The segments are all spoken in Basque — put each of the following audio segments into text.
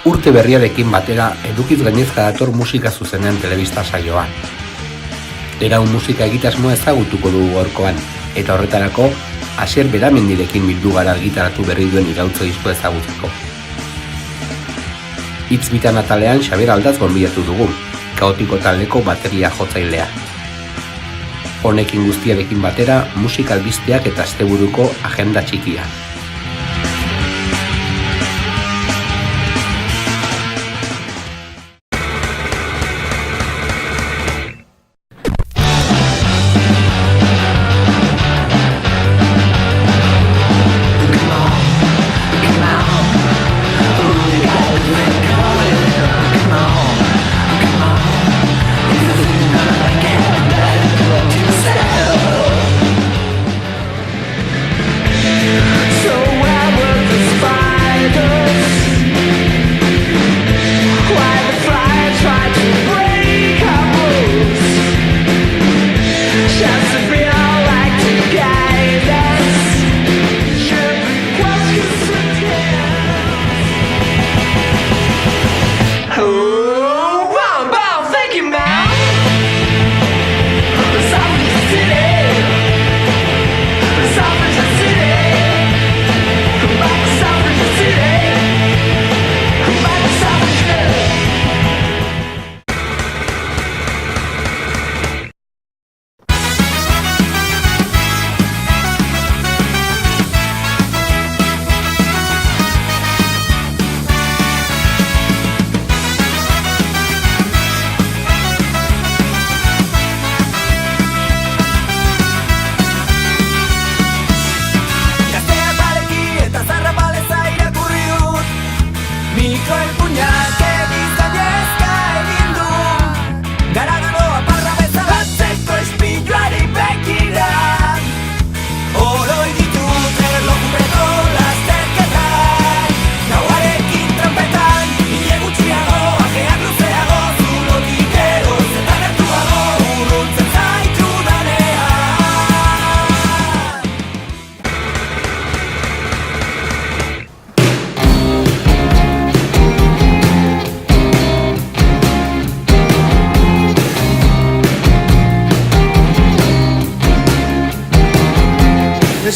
Urte berriarekin batera edukiz gainezka dator musika zuzenean telebista saioan. Eraun musika egitasmoa ezagutuko dugu gaurkoan, eta horretarako Asier Beramendirekin bildu gara argitaratu berri duen iraultza diskoa ezagutzeko. Hitz bitan atalean Xabier Aldaz gonbidatu dugu, kaotiko taldeko bateria jotzailea. Honekin guztiarekin batera, musika albisteak eta asteburuko agenda txikia.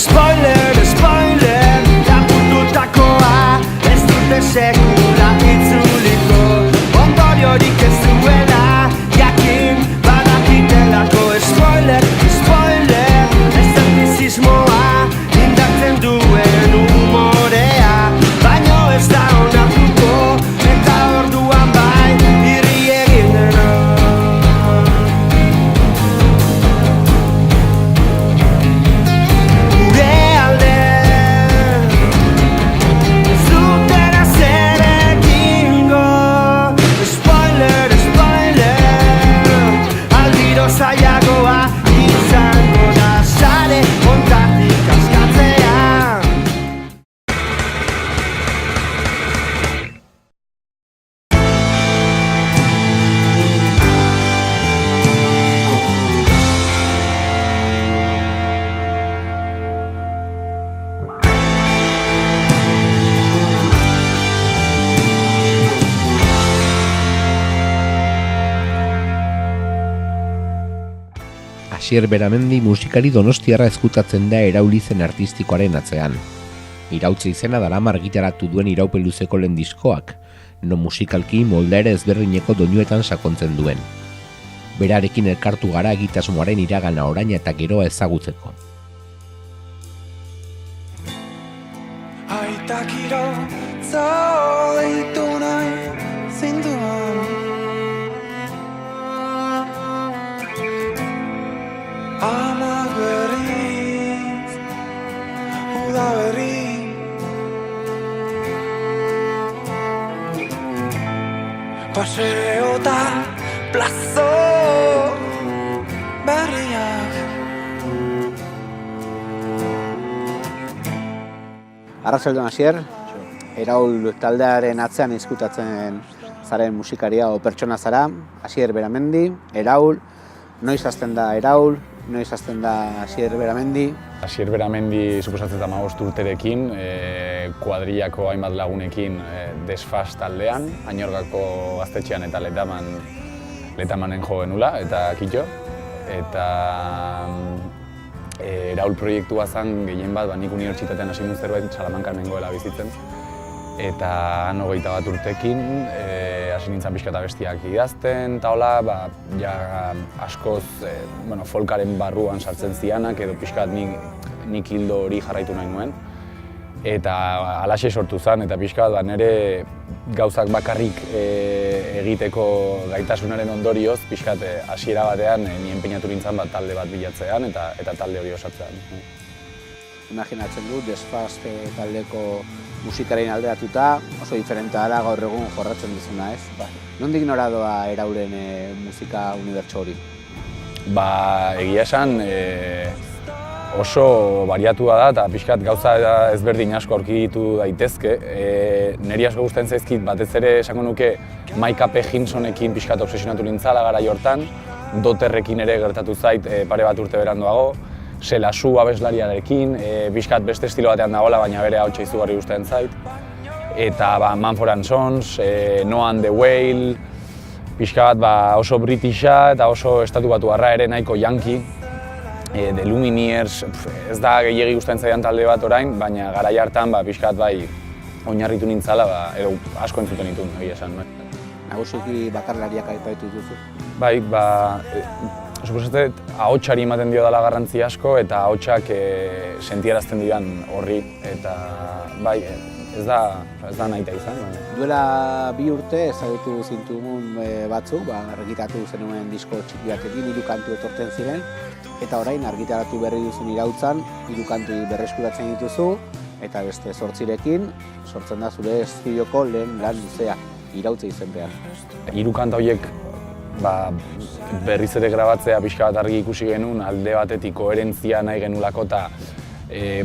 Spoiler, lapurtutakoa ez dute sekula itzuliko, ondoriorik ez duela jakin badakitelako. Spoiler, eszeptizismoa indartzen duen umorea, baino ez da onartuko eta orduan bai irri egin dena. Asier Beramendi musikari donostiarra ezkutatzen da iraulizen artistikoaren atzean. Irautze izena darama argitaratu duen iraupen luzeko lehen diskoak, non musikalki moldaere ezberdineko doinuetan sakontzen duen. Berarekin elkartu gara egitasmoaren iragana oraina eta geroa ezagutzeko. Aitakiro zauditu nahi zinduan, amak berriz, uda berri, paseo eta plazo berriak. Arratsaldeon Asier, Eraul taldearen atzean ezkutatzen zaren musikaria o pertsona zara, Asier Beramendi, Eraul, Noiz hasten da Eraul, noiz hasten da Asier Beramendi? Asier Beramendi suposatzen 15 urterekin, kuadrillako hainbat lagunekin Desfaz taldean, Añorgako gaztetxean eta letamanen jo genula, eta kitxo. Eta Eraul proiektua zen gehien bat, nik unibertsitatean hasi nun zerbait Salamankan nengoela bizitzen. Eta han 21 urtekin, hasi nintzen pixka eta bestiak idazten, eta hola, ja askoz folkaren barruan sartzen zianak, edo pixkat nik hildo hori jarraitu nahi nuen. Eta halaxe sortu zen, eta pixkat nire gauzak bakarrik egiteko gaitasunaren ondorioz, pixkat hasiera batean ni enpeinatu nintzen talde bat bilatzean, eta talde hori osatzean. Imaginatzen du, Desfaz taldeko musikaren alderatuta, oso diferentea da gaur egun jorratzen duzuna, ez? Nondik nora doa Eraulen musika unibertso hori? Egia esan oso bariatua da eta pixkat gauza ezberdin asko aurkitu daitezke. Niri asko gustatzen zaizkit batez ere esango nuke Micah P. Hinsonekin pixkat obsesionatu nintzala garai hortan, Dotterrekin ere gertatu zait pare bat urte beranduago, Selasu abeslariarekin, pixkat beste estilo batean dagoela, baina bere ahotsa izugarri gustatzen zait. Eta Mumford & Sons, Noah and the Whale, pixkat oso britisha eta oso estatubatuarra ere nahiko yankee. The Lumineers, ez da gehiegi gustatzen zaidan talde bat orain, baina garai hartan pixkat oinarritu nintzala, edo asko entzuten ditun, egia esan. Nagusiki bakarlariak aipatu duzu? Suposatzen, ahotsari ematen dio dela garrantzi asko eta ahotsak sentiarazten didan horri, eta ez da nahita izan. Duela 2 urte ezagutu zintugun batzuk, argitaratu zenuen disko txiki batekin, 3 kantu etortzen ziren, eta orain argitaratu berri duzun Irautzan, 3 kantu berreskuratzen dituzu, eta beste 8rekin sortzen da zure estudioko lehen lan luzea, Irautza izenpean. 3 kanta horiek berriz ere grabatzea pixka bat argi ikusi genuen, alde batetik koherentzia nahi genulako eta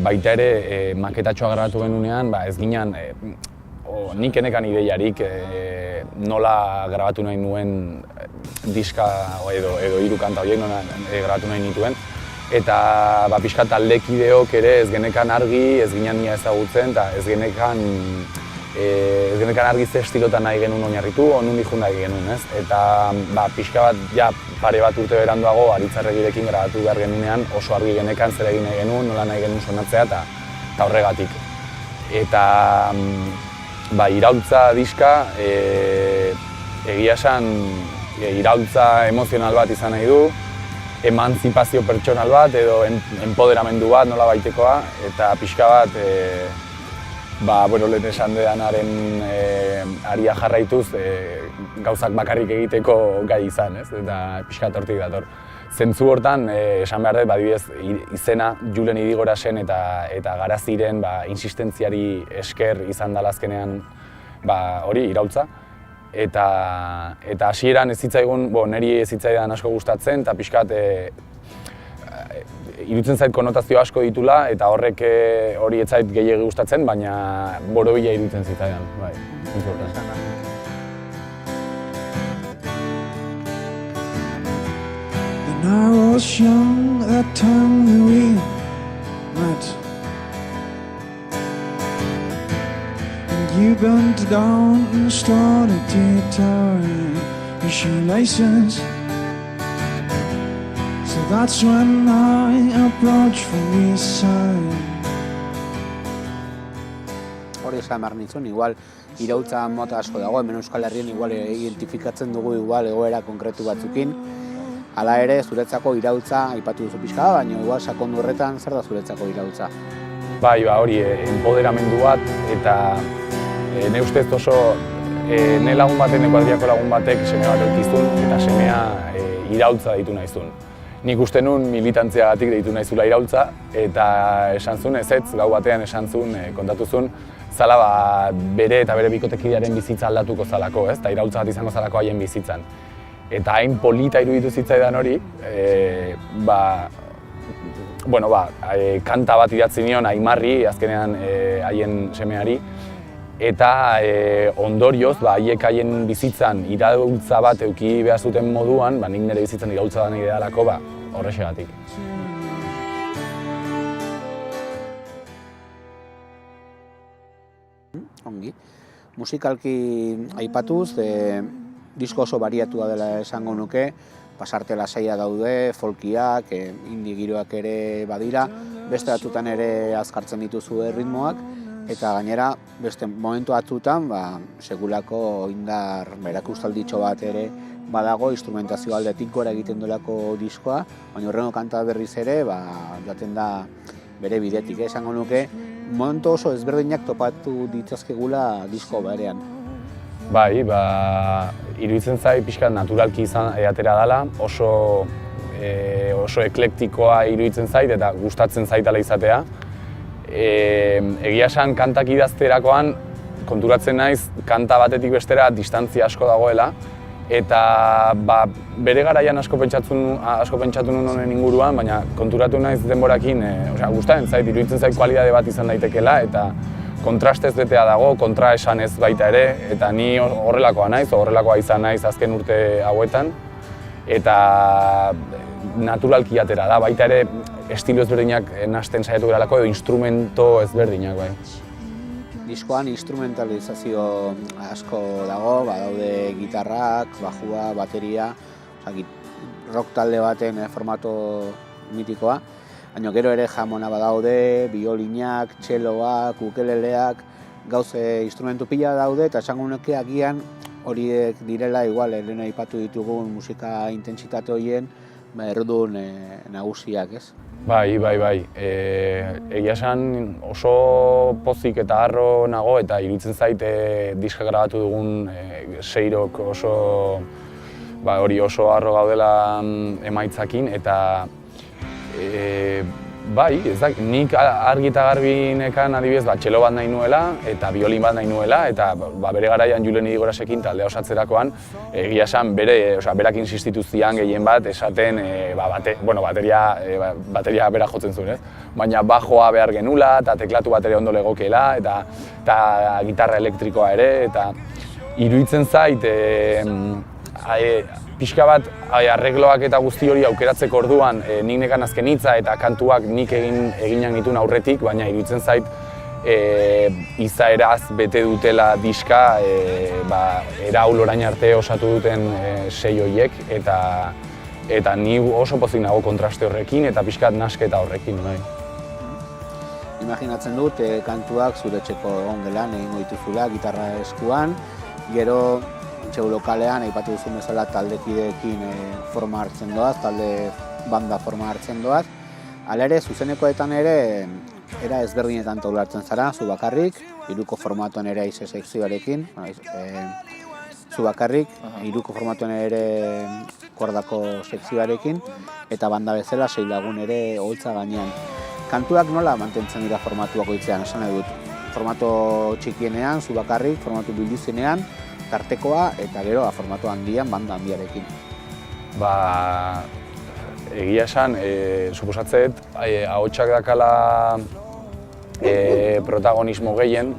baita ere maketatxoa grabatu genunean, ez ginen nik enekan ideiarik nola grabatu nahi nuen diska edo 3 kanta horiek nola grabatu nahi nituen. Eta pixka taldekideok ere ez genekan argi, ez ginen nia ezagutzen eta ez genekan argi ze estilotan nahi genuen oinarritu, nondik jo nahi genuen, ez? Eta pixka bat pare bat urte beranduago Aritzarregirekin grabatu behar genunean oso argi genekan zer egin nahi genuen, nola nahi genuen sonatzea eta horregatik. Eta Iraultza diska, egia esan iraultza emozional bat izan nahi du, emantzipazio pertsonal bat edo empoderamendu bat nola baitekoa, eta pixka bat lehen esan dedanaren aria jarraituz gauzak bakarrik egiteko gai izan, ez? Eta pixkat hortik dator. Zentzu hortan, esan behar dut, adibidez, izena Julen Idigorasen eta Garaziren insistentziari esker izan dela azkenean hori, Iraultza. Eta hasieran ez zitzaigun, niri ez zitzaidan asko gustatzen, eta pixkat iruditzen zait konotazio asko ditula, eta horrek hori ez zait gehiegi gustatzen, baina borobila iruditzen zitzaidan. When I was young, that time when we met, and you bent down and started to tie your shoelaces. So that's when I approached from your side. Hori esan behar nintzen, igual Iraultza mota asko dago, hemen Euskal Herrian igual identifikatzen dugu igual egoera konkretu batzukin. Hala ere, zuretzako Iraultza aipatu duzu pixka, baina igual sakondu horretan zer da zuretzako Iraultza? Hori, empoderamendu bat, eta ne ustez oso ne lagun batek, ne kuadriako lagun batek seme bat eukizun, eta semea Iraultza deitu nahizun. Nik uste nun militantziagatik deitu nahizula Iraultza, eta esan zuen ezetz, gau batean esan zuen, kontatu zuen, zala bere eta bere bikotekidearen bizitza aldatuko zalako, ez? Eta Iraultza bat izango zalako haien bizitzan. Eta hain polita iruditu zitzaidan hori, kanta bat idatzi nion Aimarri, azkenean haien semeari, eta ondorioz, haiek haien bizitzan iraultza bat eduki behar zuten moduan, nik nire bizitzan iraultza bat nahi dudalako, horrexegatik. Ongi. Musikalki aipatuz, disko oso bariatua dela esango nuke, pasarte lasaia daude, folkiak, indie giroak ere badira, beste batzutan ere azkartzen dituzu ritmoak, eta gainera, beste momentu batzutan, segulako indar erakustalditxo bat ere badago, instrumentazio aldetik gora egiten duelako diskoa, baina horrengo kanta berriz ere, joaten da bere bidetik, esango nuke, momentu oso ezberdinak topatu ditzazkegula disko berean. Bai, iruditzen zait pixkat naturalki atera dela, oso eklektikoa iruditzen zait eta gustatzen zaitala izatea. Egia esan kantak idazterakoan konturatzen naiz kanta batetik bestera distantzia asko dagoela eta bere garaian asko pentsatu nuen honen inguruan, baina konturatu naiz denborakin, gustatzen zait, iruditzen zait kualitate bat izan daitekeela eta kontrastez betea dago, kontraesanez baita ere, eta ni horrelakoa naiz, horrelakoa izan naiz azken urte hauetan, eta naturalki atera da, baita ere estilo ezberdinak nahasten saiatu geralako edo instrumento ezberdinak bai. Diskoan instrumentalizazio asko dago, badaude gitarrak, bajua, bateria, rock talde baten formato mitikoa, baina gero ere jamona badaude, biolinak, txeloak, ukeleleak, gauze instrumentu pila daude eta esango nuke agian horiek direla igual lehen aipatu ditugun musika intentsitate horien errudun nagusiak, ez? Bai. Egia esan oso pozik eta harro nago eta iruditzen zait diska grabatu dugun seirok oso harro gaudela emaitzakin eta bai, nik argi eta garbi nekan adibidez txelo bat nahi nuela eta biolin bat nahi nuela eta bere garaian Julen Idigorasekin taldea osatzerakoan egia esan berak insistitu zian gehien bat esaten bateria bera jotzen zuen, baina bajoa behar genula eta teklatu bateria ondo legokeela eta gitarra elektrikoa ere eta iruditzen zait pixka bat arregloak eta guzti hori aukeratzeko orduan nik nekan azken hitza eta kantuak nik eginak nituen aurretik, baina iruditzen zait izaeraz bete dutela diska eraul orain arte osatu duten sei horiek eta ni oso pozik nago kontraste horrekin eta pixkat nasketa horrekin. Imaginatzen dut kantuak zure etxeko egon gelan egingo dituzula gitarra eskuan, gero txeu lokalean, aipatu duzun bezala taldekideekin forma hartzen doaz, talde banda forma hartzen doaz. Hala ere, zuzenekoetan ere, era ezberdinetan taulartzen zara, zu bakarrik, hiruko formatuan ere aize sekzioarekin, zu bakarrik, hiruko formatuan ere kordako sekzioarekin, eta banda bezala 6 lagun ere oholtza gainean. Kantuak nola mantentzen dira formatuak oitzean, esan nahi dut. Formato txikienean, zu bakarrik, formatu bilduzenean, tartekoa eta gero formatu handian, banda handiarekin. Egia esan, suposatzet, ahotsak dakala protagonismo gehien,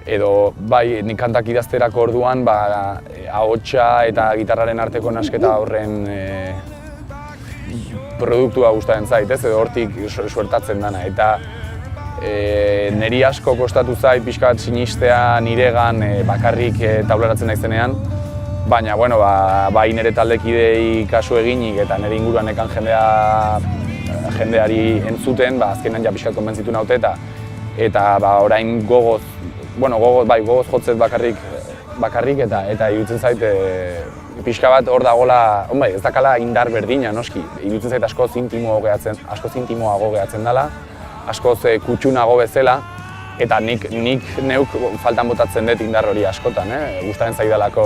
edo bai, nik kantak idazterako orduan, ahotsa eta gitarraren arteko nasketa horren produktua gustatzen zait, edo hortik suertatzen dana. Eta niri asko kostatu zait pixka bat sinistea niregan bakarrik taularatzen naizenean, baina bai nire taldekidei kasu eginik eta nire inguruan ekan jendeari entzuten, azkenean ja pixka bat konbentzitu naute eta orain gogoz jotzet bakarrik eta iruditzen zait pixka bat hor dagoela, ez dakala indar berdina noski, iruditzen zait askoz intimoago gehatzen dela, askoz kutxunago bezala, eta nik neuk faltan botatzen dut indar hori askotan, gustatzen zaidalako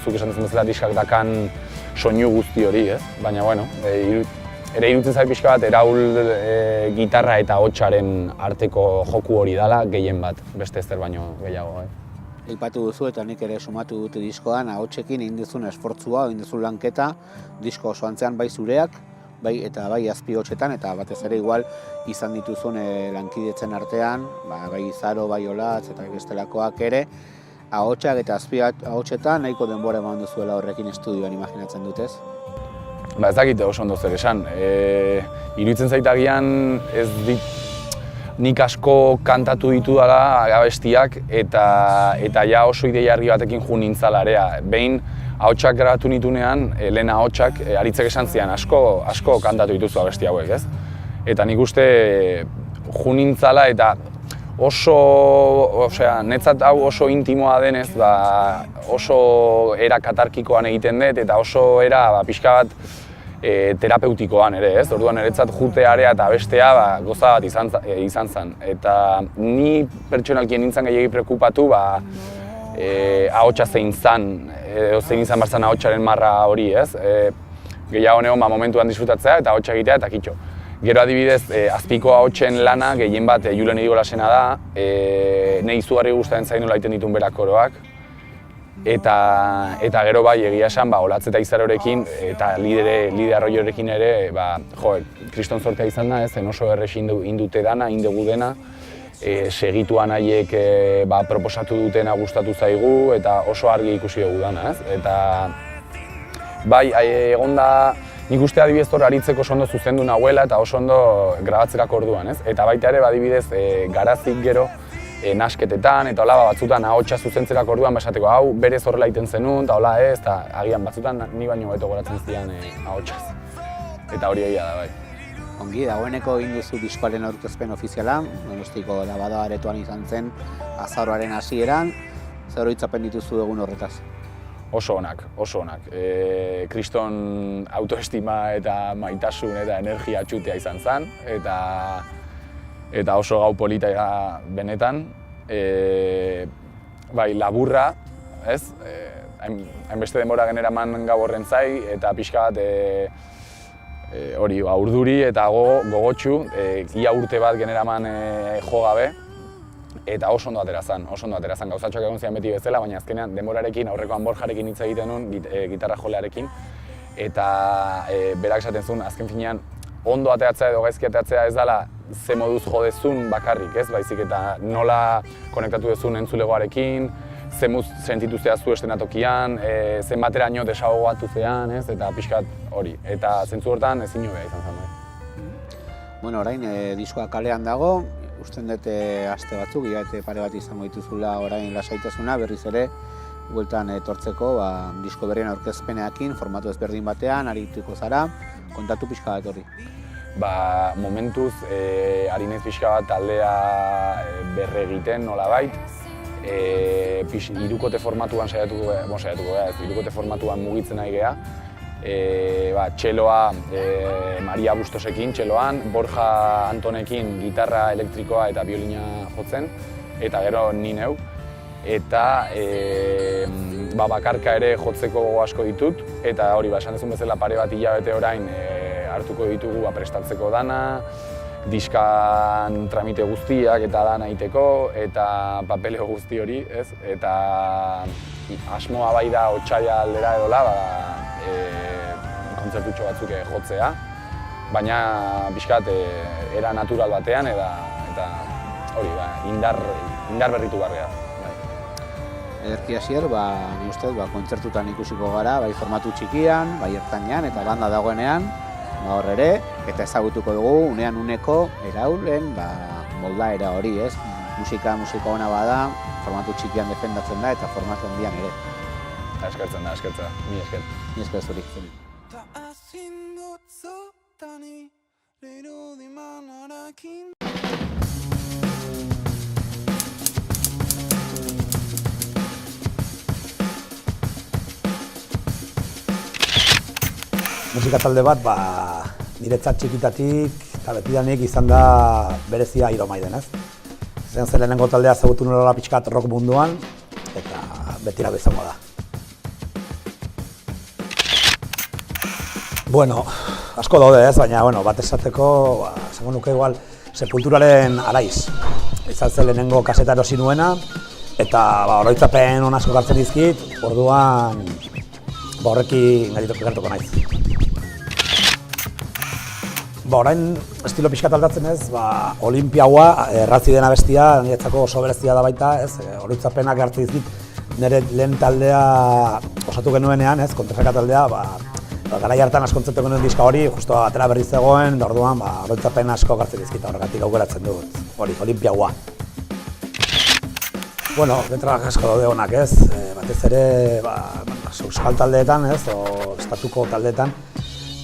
zuk esan duzen bezala diskak dakan soinu guzti hori, baina ere iruditzen zait pixka bat eraul gitarra eta hotsaren arteko joku hori dela gehien bat, beste ezer baino gehiago. Aipatu duzu eta nik ere sumatu dute diskoan, ahotsekin egin duzun esfortzua, egin duzun lanketa, disko oso antzean bai zureak, eta bai azpi hotxetan, eta batez ere igual izan dituzun lankidetzen artean, bai Zaro, bai Olatz eta bestelakoak ere, ahotsak eta azpi ahotsetan nahiko denbora eman duzuela horrekin estudioan imaginatzen dutez. Ba ez dakite oso ondo zer esan. Iruditzen zait agian ez nik asko kantatu ditudala abestiak eta ja oso ideia argi batekin jo nintzala area. Behin ahotsak grabatu nitunean, lehen ahotsak Aritzek esan zian asko kantatu dituzu abesti hauek, ez? Eta nik uste jo nintzala eta netzat hau oso intimoa denez, oso era katarkikoan egiten dut eta oso era pixka bat terapeutikoan ere, ez? Orduan niretzat jutearea eta bestea goza bat izan zen. Eta ni pertsonalkien nintzen gehiagi preokupatu ahotsa zein zan, zein izan barzan ahotsaren marra hori, ez? Gehiago neon momentuan disfrutatzea eta ahotsa egitea eta kitxo. Gero adibidez, azpiko ahotsen lana gehien bat Julen Idigolasena da, nahi izugarri gustatzen zain nola egiten ditun berak koroak. Eta gero bai egia esan Olatz eta Izarorekin eta Lide Arroiorekin ere, kriston zortea izan da, zen oso errex indute dana, indegu dena. Segituan haiek proposatu dutena gustatu zaigu eta oso argi ikusi dugu dana, ez? Eta bai, egon da, nik uste adibidez hor Aritzek oso ondo zuzendu nahuela eta oso ondo grabatzerako orduan, ez? Eta baita ere adibidez Garazik gero nasketetan eta hola batzutan ahotsa zuzentzerako orduan esateko hau berez horrela egiten zenun eta hola ez, eta agian batzutan ni baino hobeto goratzen zian ahotsaz. Eta hori egia da bai. Ongi, dagoeneko egin duzu diskoaren aurkezpen ofiziala, Donostiko Labada Aretoan izan zen azaroaren hasieran, zer oroitzapen dituzu egun horretaz? Oso onak. Kriston autoestima eta maitasun eta energia txutea izan zen, eta oso gau polita benetan. Laburra, ez? Hainbeste denbora generaman gau horren zai, eta pixka bat urduri eta gogotxu, ia urte bat generaman jo gabe, eta oso ondo atera zen gauzatxoak egon zian beti bezala, baina azkenean denborarekin, aurrekoan Borjarekin hitz egiten nuen, gitarra jolearekin, eta berak esaten zuen, azken finean, ondo ateratzea edo gaizki ateratzea ez dela ze moduz jo dezun bakarrik, ez? Baizik eta nola konektatu dezun entzulegoarekin, ze muz sentituztea zu estenatokian, zenbateraino desahogatu zean, ez? Eta pixkat hori. Eta zentzu hortan ezin hobea izan zen. Bueno, orain diskoa kalean dago, usten dut aste batzuk, hilabete pare bat izango dituzula orain lasaitasuna, berriz ere bueltan etortzeko disko berrien aurkezpeneakin, formatu ezberdin batean, arituko zara, kontatu pixka bat horri. Momentuz, ari naiz pixka bat taldea berre egiten nolabait. Hirukote formatuan hirukote formatuan mugitzen nahi geha. Txeloa Maria Bustosekin txeloan, Borja Antonekin gitarra elektrikoa eta biolina jotzen, eta gero ni neu. Eta bakarka ere jotzeko gogo asko ditut, eta hori esan dezun bezala pare bat hilabete orain hartuko ditugu prestatzeko dana, diskan tramite guztiak eta dana egiteko, eta papeleo guzti hori, ez? Eta asmoa bai da otsaila aldera edola, kontzertutxo batzuk jotzea, baina pixkat era natural batean eta hori indar berritu barria. Ederki hasier, ni ustez, kontzertutan ikusiko gara, bai formatu txikian, bai ertainean eta banda dagoenean, hor ere, eta ezagutuko dugu unean uneko eraulen moldaera hori, ez? Musika ona bada, formatu txikian defendatzen da eta formatu handian ere. Eskertzen da, mi esker. Mi esker zuri. Musika talde bat, niretzat txikitatik eta betidanik izan da berezia Iron Maiden, ez? Zen lehenengo taldea ezagutu nola pixkat rock munduan, eta betira bezango da. Bueno, asko daude ez, baina bat esateko, esango nuke igual, Sepulturaren Araiz. Izan zen lehenengo kaseta erosi nuena, eta oroitzapen on asko gartzen dizkit, orduan horrekin gertuko naiz. Orain estilo pixkat aldatzen ez, Olimpiaua, erratzi dena bestia, niretzako oso berezia da baita, ez, oroitzapenak hartzen dizkit nire lehen taldea osatu genuenean, ez, kontrafeka taldea, garai hartan askontzatu genuen diska hori, justo atera berri zegoen, da orduan, oroitzapen asko hartzen dizkit, horregatik aukeratzen dut, hori, Olimpiaua. Bueno, letra asko daude honak, ez, batez ere, euskal taldeetan, ez, o estatuko taldeetan,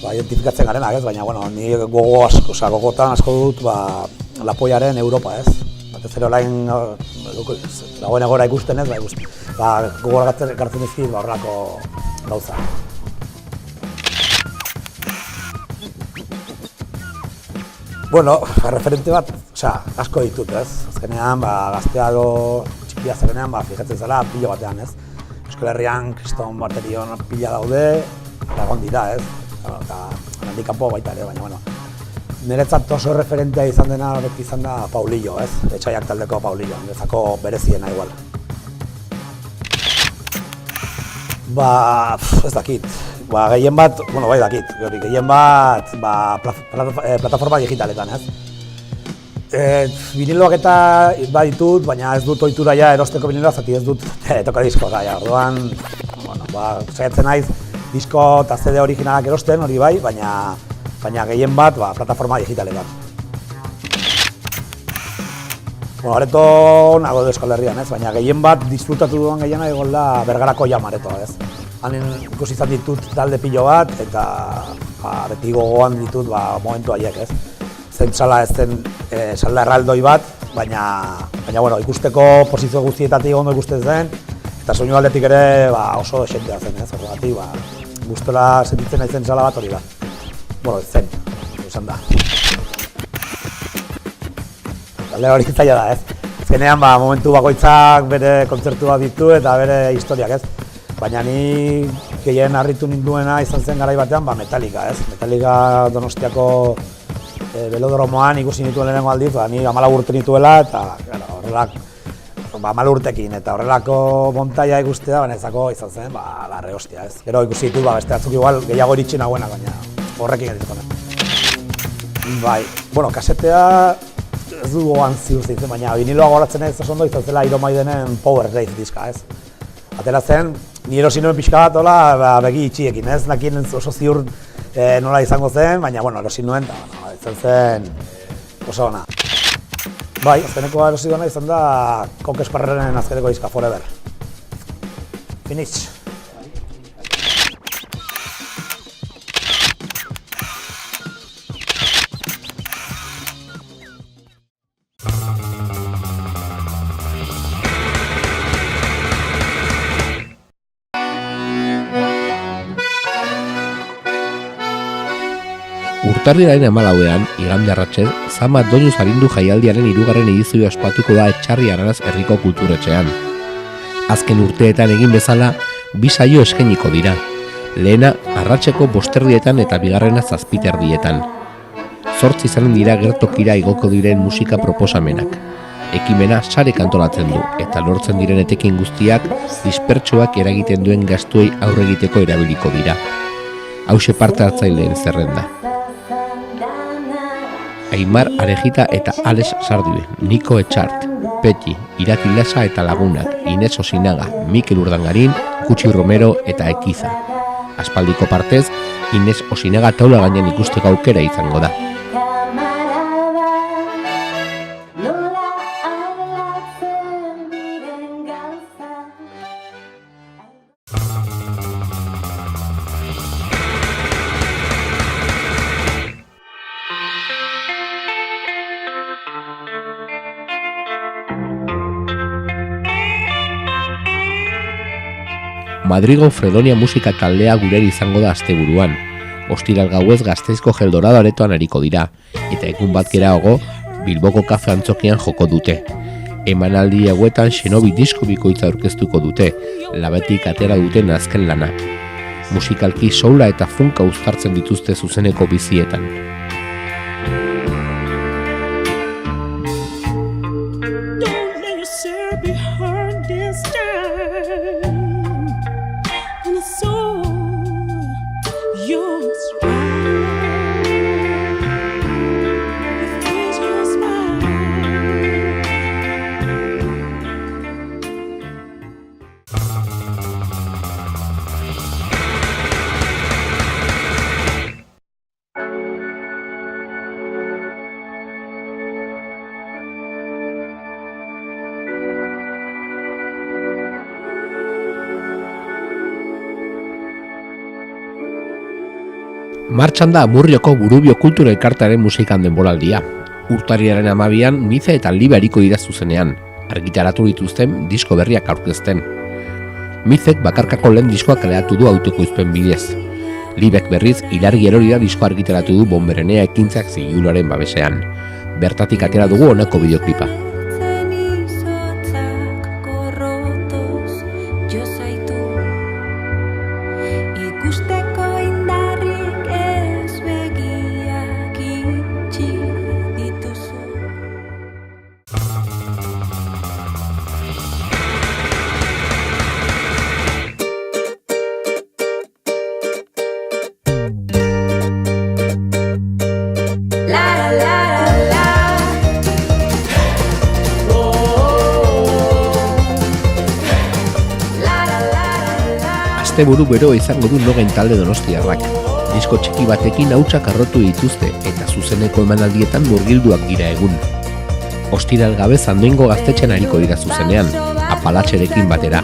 identifikatzen garenak, ez, baina, bueno, ni gogotan asko dut, Lapoiaren Europa, ez. Batez ere olain, dagoen egora ikusten, ez, gogor gartzen dizkit, horrelako gauza. Bueno, referente bat, asko ditut, ez. Azkenean, gaztea edo txikia zerenean, fijatzen zela, pilo batean, ez. Euskal Herrian, kriston baterion pila daude, eta egon dira, ez. Eta handik kanpo baita ere, baina, bueno, niretzat oso referentea izan dena beti izan da Paulillo, ez? Etxaiak taldeko Paulillo, niretzako bereziena igual. Ez dakit, gehien bat, bueno, bai dakit, gehien bat, plataforma digitaletan, ez? Viniloak eta ditut, baina ez dut ohitura ja erosteko viniloa, zati ez dut tokadiskoa, orduan, bueno, saiatzen naiz, disko eta CD originalak erosten, hori bai, baina gehien bat plataforma digitaletan. Bueno, areto nago de Euskal Herrian, ez, baina gehien bat disfrutatu duan gehiena egon da Bergarako Jam aretoa, ez. Hanen ikusi izan ditut talde pilo bat, eta beti gogoan ditut momentu haiek, ez. Zen sala ez zen salda erraldoi bat, baina bueno, ikusteko posizio guztietatik ondo ikusten zen, eta soinu aldetik ere oso esentea zen, ez, horregatik, gustora sentitzen naizen sala bat hori da. Bueno, zen, esan da. Talde hori zaila da, ez. Azkenean, momentu bakoitzak bere kontzertu bat ditu eta bere historiak, ez. Baina ni gehien harritu ninduena izan zen garai batean, Metallica, ez. Metallica Donostiako belodromoan ikusi nituen lehenengo aldiz, ni 14 urte nituela eta horrelak 14 urtekin eta horrelako montaia ikustea, baina izan zen, larre hostia, ez. Gero ikusi ditut, beste batzuk igual gehiago iritsi nagoena, baina horrekin edizkonen. Bai, bueno, kasetea ez du gogoan ziur zintzen, baina viniloa goratzen ez oso ondo izan zela Iron Maidenen Power Grave diska, ez. Atera zen, ni erosi nuen pixka bat hola begi itxiekin, ez, nakien oso ziur nola izango zen, baina, bueno, erosi nuen, eta izan zen oso ona. Bai, azkeneko erosi duena izan da Coque Esparreren azkeneko diska, Forever. Finish. Urtarrilaren 14ean, igande arratse, Zama Doinu Zarindu jaialdiaren 3. edizioa ospatuko da Etxarri Aranaz herriko kulturetxean. Azken urteetan egin bezala, 2 saio eskainiko dira. Lehena, arratseko 5 eta bigarrena 7 8 izanen dira gertokira igoko diren musika proposamenak. Ekimena sarek antolatzen du, eta lortzen diren etekin guztiak dispertsuak eragiten duen gastuei aurre egiteko erabiliko dira. Hauxe parte hartzaileen zerrenda. Aimar Arejita eta Alex Sardibe, Niko Etxart, Peti, Irati Lasa eta Lagunak, Ines Osinaga, Mikel Urdangarin, Kutsi Romero eta Ekiza. Aspaldiko partez, Ines Osinaga taula gainean ikusteko aukera izango da. Madrigo Fredonia musika taldea gureri izango da asteburuan. Ostiral gauez Gasteizko Geldorado aretoan ariko dira, eta egun bat geroago Bilboko kafe antzokian joko dute. Emanaldi hauetan Shinobi disko bikoitza aurkeztuko dute, labetik atera duten azken lana. Musikalki soula eta funka uztartzen dituzte zuzeneko bizietan. Martxan da Amurrioko Burubio Kultura Elkartearen musikan denboraldia. Urtarriaren 12an Mize eta Libe ariko dira zuzenean, argitaratu dituzten disko berriak aurkezten. Mizek bakarkako lehen diskoa kaleratu du autokoizpen bidez. Libek berriz ilargi erori da disko argitaratu du Bonberenea ekintzak zigilaren babesean. Bertatik atera dugu honako bideoklipa. Asteburu bero izango du Nogen talde donostiarrak. Disko txiki batekin hautsak arrotu dituzte eta zuzeneko emanaldietan murgilduak dira egun. Ostiral gabe Zandoingo Gaztetxean ariko dira zuzenean, Apalatxerekin batera.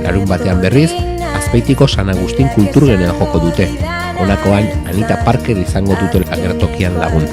Larun batean berriz, Azpeitiko San Agustin kulturgenean joko dute. Honakoan Anita Parker izango dute agertokian lagun.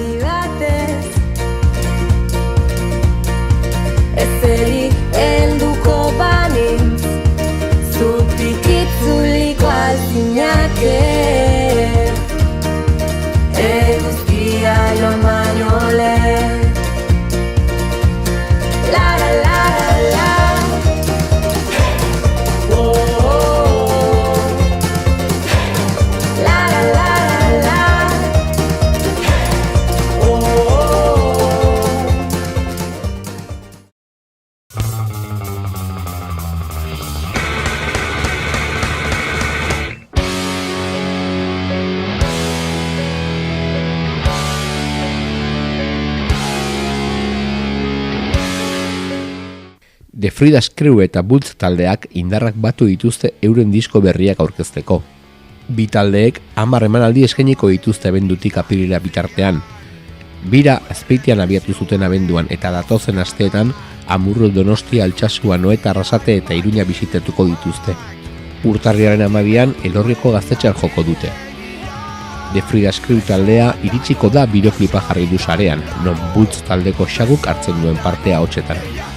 The Fridas Crew eta Bultz taldeak indarrak batu dituzte euren disko berriak aurkezteko. Bi taldeek 10 emanaldi eskainiko dituzte abendutik apirila bitartean. Bira Azpeitian abiatu zuten abenduan eta datozen asteetan Amurru, Donostia, Altsasua, Anoeta, Arrasate eta Iruña bisitatuko dituzte. Urtarriaren 12an Elorriko Gaztetxean joko dute. The Fridas Crew taldea iritsiko da bideoklipa jarri du sarean, non Bultz taldeko Xaguk hartzen duen partea hotxetan.